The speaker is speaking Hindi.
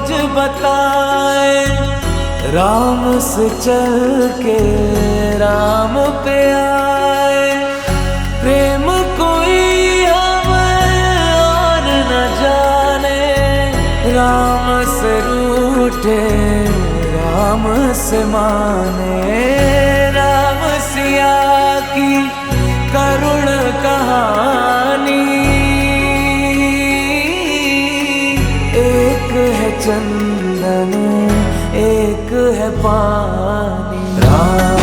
रोज बताए, राम से चल के राम पे आए। प्रेम कोई हमें और न जाने, राम से रूठे राम से माने। राम सिया की करुण कहानी, एक है चंदन एक है पानी। राम